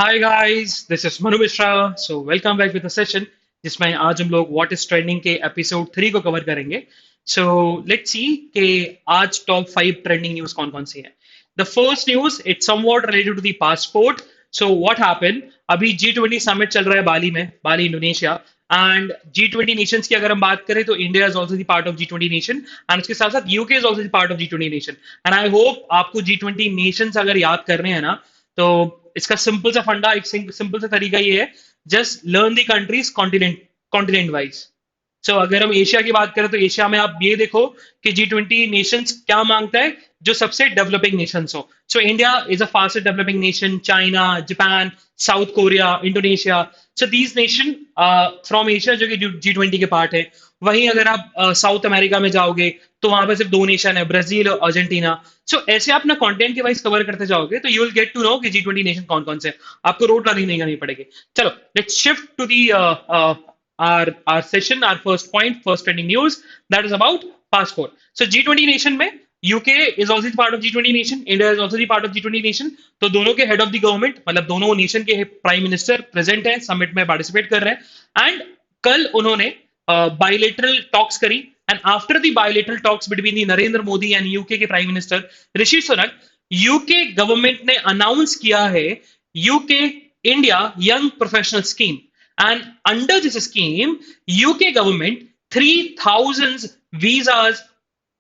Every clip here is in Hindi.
Hi guys, this is Manu Mishra. So welcome back with the session जिसमें आज हम लोग व्हाट इज ट्रेंडिंग के एपिसोड 3 को कवर करेंगे। सो लेट्स सी कि आज टॉप 5 ट्रेंडिंग न्यूज़ कौन कौन सी हैं। The first news it's somewhat related to the passport. So what happened, अभी G20 समिट चल रहा है बाली में, Bali Indonesia. And G20 Nations की अगर हम बात करें तो India is also the part of G20 nation and उसके साथ साथ UK is also the part of G20 nation. And I hope आपको G20 नेशंस अगर याद करने हैं ना, तो इसका सिंपल सा फंडा, एक सिंपल सा तरीका ये है, just learn the countries continent continent wise. So अगर हम एशिया की बात करें तो एशिया में आप ये देखो कि G20 नेशंस क्या मांगता है, जो सबसे डेवलपिंग नेशंस हो। So India is a fastest developing nation, China, Japan, south Korea, Indonesia. So these nation from Asia जो कि G20 के पार्ट है। वहीं अगर आप साउथ अमेरिका में जाओगे तो वहां पर सिर्फ दो नेशन है, ब्राजील और अर्जेंटीना। सो ऐसे आप ना कंटेंट के वाइज कवर करते जाओगे तो you will get to know कि G20 नेशन कौन कौन से हैं। आपको रोड रनिंग नहीं करनी पड़ेगी। चलो, let's shift to the our session, our first point, first trending news, that is about passport. So G20 nation में UK is also part of G20 nation, India is also part of G20 nation. तो दोनों के हेड ऑफ द गवर्नमेंट, मतलब दोनों नेशन के प्राइम मिनिस्टर प्रेजेंट है, समिट में पार्टिसिपेट कर रहे हैं। एंड कल उन्होंने बायलेटरल टॉक्स करी। And after the bilateral talks between the Narendra Modi and UK के prime minister Rishi Sunak, UK government ने अनाउंस किया है UK India young professional scheme. And under this scheme, UK government 3,000 visas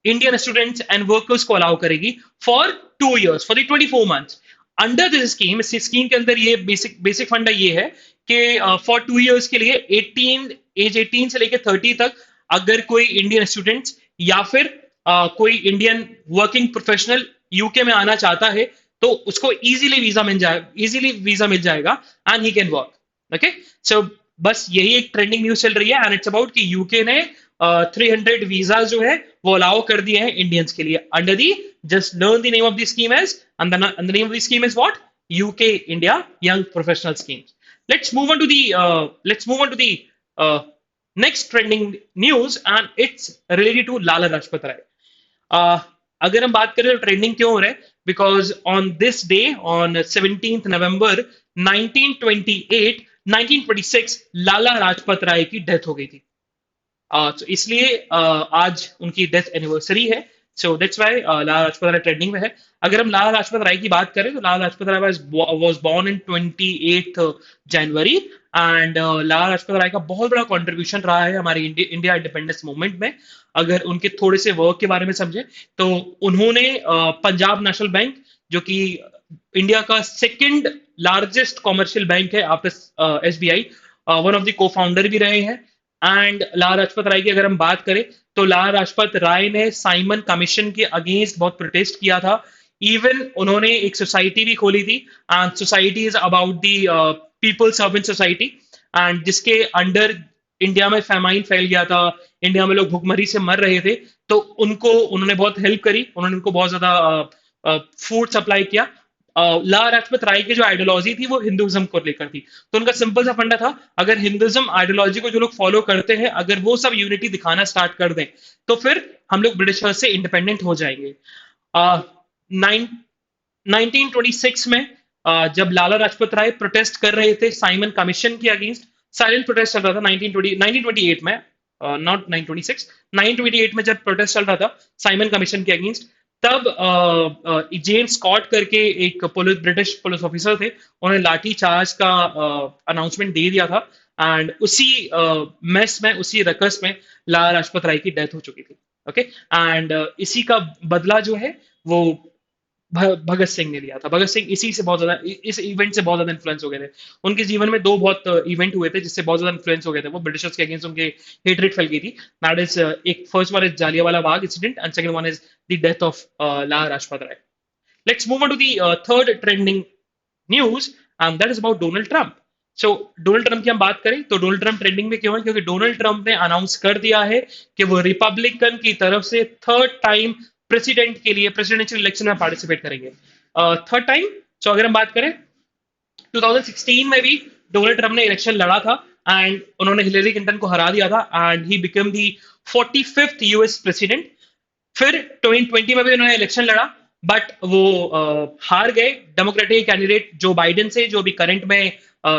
Indian students and workers को अलाउ करेगी for 2 years, for the 24 months. Under this scheme, इस स्कीम के अंदर ये बेसिक फंडा ये है कि फॉर 2 years के लिए 18 से लेकर 30 तक अगर कोई इंडियन स्टूडेंट्स या फिर कोई इंडियन वर्किंग प्रोफेशनल यूके में आना चाहता है तो उसको इजीली वीजा मिल जाएगा and he can work. Okay, so बस यही एक ट्रेंडिंग न्यूज चल रही है एंड इट्स अबाउट कि यूके ने 300 वीजा जो है वो अलाउ कर दिए हैं इंडियंस के लिए under the, just learn the name of the scheme as, and the name of the scheme is what? UK India Young Professional Schemes. Let's move on to the uh, next trending news, and it's related to Lala Rajpat Rai. uh, अगर हम बात करें तो ट्रेंडिंग क्यों हो रहा है, because on this day, on 17th November 1928 1926 लाला लाजपत राय की डेथ हो गई थी। तो इसलिए आज उनकी डेथ एनिवर्सरी है। So that's why Lala Lajpat Rai trending में है। अगर हम लाला लाजपत राय की बात करें तो Lala Lajpat Rai was born in 28 January. And Lala Lajpat Rai का बहुत बड़ा कंट्रीब्यूशन रहा है हमारे इंडिया इंडिपेंडेंस मूवमेंट में। अगर उनके थोड़े से वर्क के बारे में समझे तो उन्होंने पंजाब नेशनल बैंक, जो कि इंडिया का सेकंड लार्जेस्ट कॉमर्शियल बैंक है after SBI, one of the को फाउंडर भी रहे हैं। एंड लाला लाजपत राय की अगर हम बात करें तो लाला लाजपत राय ने साइमन कमीशन के अगेंस्ट बहुत प्रोटेस्ट किया था। इवन उन्होंने एक सोसाइटी भी खोली थी, and society is about the people servant society, and जिसके अंडर इंडिया में फैमाइन फैल गया था, इंडिया में लोग भुखमरी से मर रहे थे। तो उनको उन्होंने बहुत हेल्प करी, उन्होंने उनको बहुत ज्यादा फूड सप्लाई किया। लाला लाजपत राय की जो आइडियोलॉजी थी वो हिंदुइज्म को लेकर थी। तो उनका सिंपल सा फंडा था, अगर हिंदुइज्म आइडियोलॉजी को जो लोग फॉलो करते हैं अगर वो सब यूनिटी दिखाना स्टार्ट कर दें तो फिर हम लोग ब्रिटिशर्स से इंडिपेंडेंट हो जाएंगे। नाइन 1926 में जब लाला लाजपत राय प्रोटेस्ट कर रहे थे साइमन कमीशन के अगेंस्ट, साइलेंट प्रोटेस्ट चल रहा था 1928 में, नॉट 1926, 1928 में जब प्रोटेस्ट चल रहा था साइमन कमीशन के अगेंस्ट, तब जेम्स स्कॉट करके एक ब्रिटिश पुलिस ऑफिसर थे, उन्होंने लाठी चार्ज का अनाउंसमेंट दे दिया था। एंड उसी मेस में, उसी रकस में लाला लाजपत राय की डेथ हो चुकी थी। ओके, एंड इसी का बदला जो है वो भगत सिंह ने लिया था। भगत सिंह इसी से बहुत ज्यादा, इस इवेंट से बहुत ज्यादा इन्फ्लुएंस हो गए थे। उनके जीवन में दो बहुत इवेंट हुए थे जिससे बहुत ज्यादा इन्फ्लुएंस हो गए थे, वो ब्रिटिशर्स के अगेंस्ट उनके हेटरेट फैल गई थी। दैट इज, एक first one is Jallianwala Bagh incident and second one is the death of Lala Lajpat Rai. Let's move on to the third trending news, and that is about Donald Trump. So Donald Trump की हम बात करें तो डोनाल्ड ट्रंप ट्रेंडिंग में क्यों है, क्योंकि डोनाल्ड ट्रंप ने अनाउंस कर दिया है कि वो रिपब्लिकन की तरफ से थर्ड टाइम प्रेसिडेंट के लिए प्रेसिडेंशियल इलेक्शन में पार्टिसिपेट करेंगे। थर्ड टाइम, सो अगर हम बात करें 2016 में भी डोनाल्ड ट्रंप ने इलेक्शन लड़ा था एंड उन्होंने हिलेरी क्लिंटन को हरा दिया था and he become the 45th US president. फिर 2020 में भी उन्होंने इलेक्शन लड़ा बट वो हार गए डेमोक्रेटिक कैंडिडेट जो बाइडेन से, जो अभी करंट में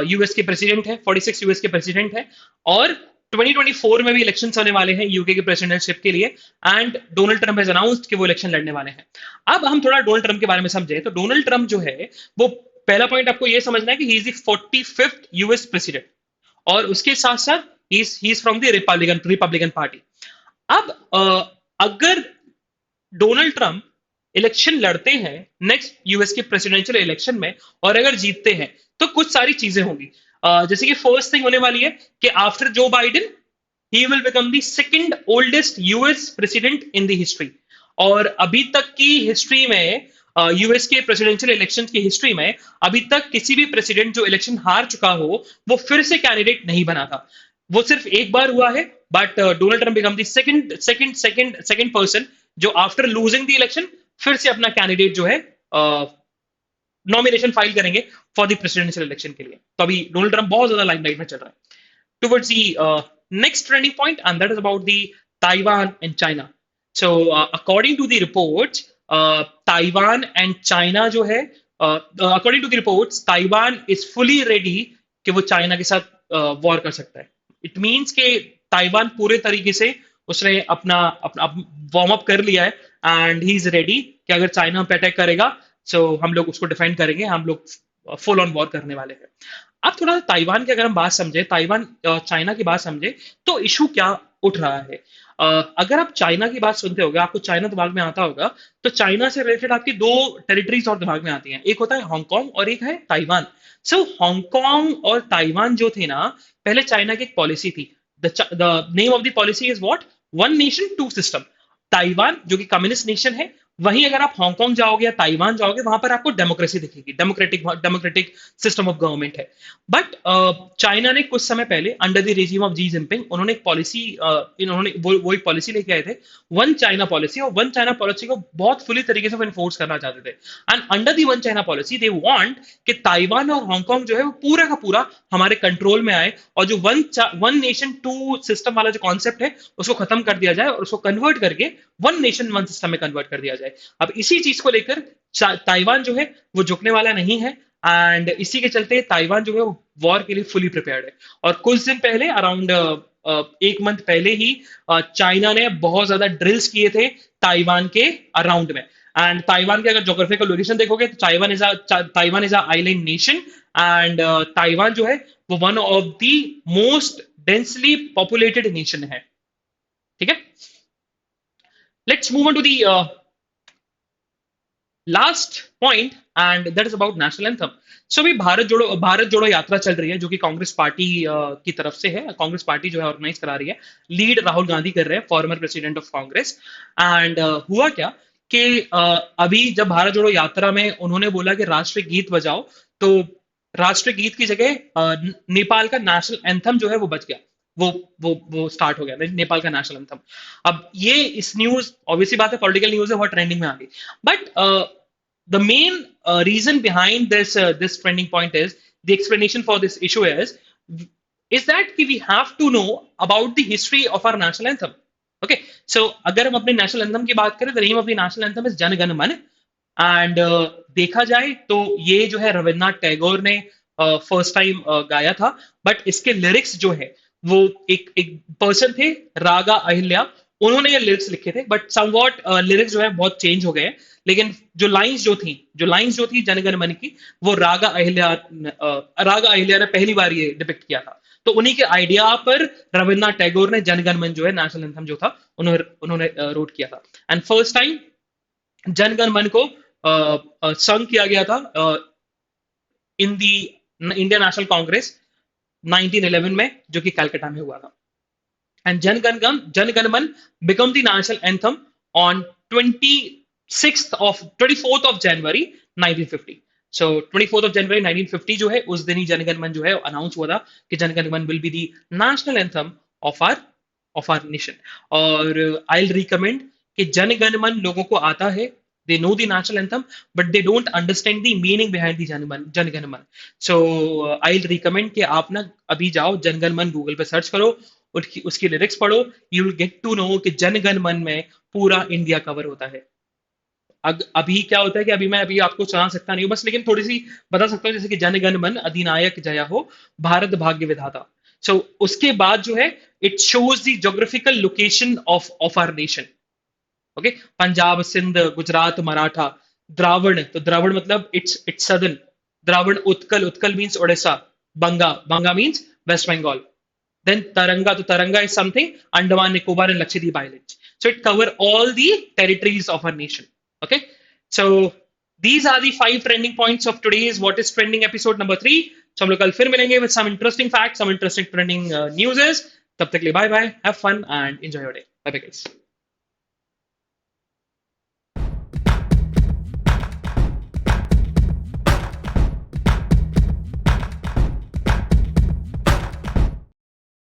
यूएस के प्रेसिडेंट है, 46 यूएस के प्रेसिडेंट है। और 2024 में भी इलेक्शन होने वाले हैं यूके के प्रेसिडेंटशिप के लिए, and Donald Trump has announced कि वो इलेक्शन लड़ने वाले हैं। अब हम थोड़ा डोनाल्ड ट्रंप के बारे में समझे तो डोनाल्ड ट्रंप जो है वो, पहला पॉइंट आपको ये समझना है कि he is the 45th US president, और उसके साथ साथ he is from the Republican party. अब अगर डोनाल्ड ट्रंप इलेक्शन लड़ते हैं नेक्स्ट यूएस के प्रेसिडेंशियल इलेक्शन में, और अगर जीतते हैं तो कुछ सारी चीजें होंगी। जैसे कि फर्स्ट थिंग होने वाली है कि after Joe Biden, he will become the second oldest US president in the history. और अभी तक की हिस्ट्री में, यूएस के प्रेसिडेंशियल इलेक्शन की हिस्ट्री में, अभी तक किसी भी प्रेसिडेंट जो इलेक्शन हार चुका हो वो फिर से कैंडिडेट नहीं बना था। वो सिर्फ एक बार हुआ है, but Donald Trump become the second person जो आफ्टर लूजिंग द इलेक्शन फिर से अपना कैंडिडेट जो है नॉमिनेशन फाइल करेंगे फॉर द प्रेसिडेंशियल इलेक्शन के लिए। तो अभी डोनाल्ड ट्रंप बहुत ज्यादा लाइमलाइट में चल रहा है। towards the next trending point, and that is about the Taiwan and China. So, according to the reports, Taiwan and China जो है, according to the reports, Taiwan is fully ready कि वो चाइना के साथ वॉर कर सकता है। इट मीन्स कि ताइवान पूरे तरीके से उसने अपना अपना वार्म अप कर लिया है, एंड ही इज रेडी कि अगर चाइना पे अटैक करेगा सो हम लोग उसको डिफेंड करेंगे, हम लोग फुल ऑन वॉर करने वाले हैं। अब थोड़ा ताइवान की अगर हम बात समझे, ताइवान चाइना की बात समझे, तो इशू क्या उठ रहा है। अगर आप चाइना की बात सुनते होगे, आपको चाइना दिमाग में आता होगा, तो चाइना से रिलेटेड आपकी दो टेरिटरीज और दिमाग में आती हैं, एक होता है हांगकांग और एक है ताइवान। सो हांगकांग और ताइवान जो थे ना, पहले चाइना की एक पॉलिसी थी। The name of the policy is what, one nation two system. Taiwan जो कि कम्युनिस्ट नेशन है, वहीं अगर आप हांगकांग जाओगे या ताइवान जाओगे, वहां पर आपको डेमोक्रेसी दिखेगी, डेमोक्रेटिक सिस्टम ऑफ गवर्नमेंट है। बट चाइना ने कुछ समय पहले under the regime of Xi Jinping, उन्होंने एक पॉलिसी, इन्होंने वो एक पॉलिसी लेके आए थे, वन चाइना पॉलिसी। और वन चाइना पॉलिसी को बहुत फुली तरीके से इन्फोर्स करना चाहते थे। And under the one China policy they want कि ताइवान और हांगकांग जो है वो पूरा का पूरा हमारे कंट्रोल में आए, और जो वन नेशन टू सिस्टम वाला जो कॉन्सेप्ट है उसको खत्म कर दिया जाए, और उसको कन्वर्ट करके वन नेशन वन सिस्टम में कन्वर्ट कर दिया जाए। अब इसी चीज को लेकर ताइवान जो है वो झुकने वाला नहीं है, एंड इसी के चलते ताइवान जो है वो वॉर के लिए फुली प्रिपेयर्ड है। और कुछ दिन पहले, अराउंड एक मंथ पहले ही, चाइना ने बहुत ज्यादा ड्रिल्स किए थे ताइवान के अराउंड में। एंड ताइवान के अगर जोग्राफिकल लोकेशन देखोगे तो Taiwan is a island nation, and Taiwan जो है वो one of the most densely populated nation है। ठीक है, let's move on to the last point, and that is about national anthem. So अभी भारत जोड़ो यात्रा चल रही है, जो कि कांग्रेस पार्टी की तरफ से है। कांग्रेस पार्टी जो है ऑर्गेनाइज करा रही है, लीड राहुल गांधी कर रहे हैं, former president of Congress. And हुआ क्या कि अभी जब भारत जोड़ो यात्रा में उन्होंने बोला कि राष्ट्रीय गीत बजाओ, तो राष्ट्रीय गीत की जगह नेपाल का नेशनल एंथम जो है वो बच गया। वो स्टार्ट हो गया नेपाल का नेशनल एंथम। अब ये इस न्यूज, ऑब्वियसली बात है पॉलिटिकल न्यूज है, बहुत ट्रेंडिंग में आ गई। But the main reason behind this trending point is, the explanation for this issue is that we have to know about the history of our national anthem. Okay, so अगर हम अपने नेशनल एंथम की बात करें, the name of the national anthem is Jana Gana मन। एंड देखा जाए तो ये जो है रविन्द्रनाथ टैगोर ने फर्स्ट टाइम गाया था। बट इसके लिरिक्स जो है वो एक पर्सन थे, रागा अहिल्या, उन्होंने ये लिरिक्स लिखे थे। बट समवॉट लिरिक्स जो है बहुत चेंज हो गए हैं, लेकिन जो लाइंस जो थी जनगण मन की, वो रागा अहिल्या ने पहली बार ये डिपिक्ट किया था। तो उन्हीं के आइडिया पर रविन्द्रनाथ टैगोर ने जनगण मन जो है नेशनल एंथम जो था उन्होंने रोट किया था। एंड फर्स्ट टाइम जनगण मन को संग किया गया था इन दी इंडियन नेशनल कांग्रेस 1911 में, जो कि कलकत्ता में हुआ था। एंड जनगण मन become the national anthem on 24th of January 1950। So 24th of January 1950 जो है उस दिन ही जनगण मन जो है अनाउंस हुआ था कि Jana Gana Mana will be the national anthem of our nation. और आई विल रिकमेंड कि जनगण मन लोगों को आता है, they know the national anthem, but they don't understand the meaning behind the जनगण मन। so I'll recommend कि आप ना अभी जाओ जनगण मन गूगल पे सर्च करो, उसकी लिरिक्स पढ़ो, you will get to know कि जनगण मन में पूरा इंडिया कवर होता है। अभी क्या होता है कि अभी आपको सुना सकता नहीं हूँ बस, लेकिन थोड़ी सी बता सकता हूँ, जैसे कि जन गण मन अधिनायक जय हो, भारत भाग्य विधाता। सो उसके बाद जो है, it shows the geographical location of our nation. Okay, Punjab, Sindh, Gujarat, Maratha. Dravan, तो द्रावण मतलब it's southern. Dravan, Utkal, Utkal means Odisha. Banga, Banga means West Bengal. Then Taranga, so Taranga is something Andaman, Nicobar, and Lakshadweep Islands. So it cover all the territories of our nation. Okay, so these are the 5 trending points of today's What is Trending episode number 3. So हम लोग कल फिर मिलेंगे with some interesting facts, some interesting trending news. तब तक के लिए bye bye, have fun and enjoy your day. Bye bye guys.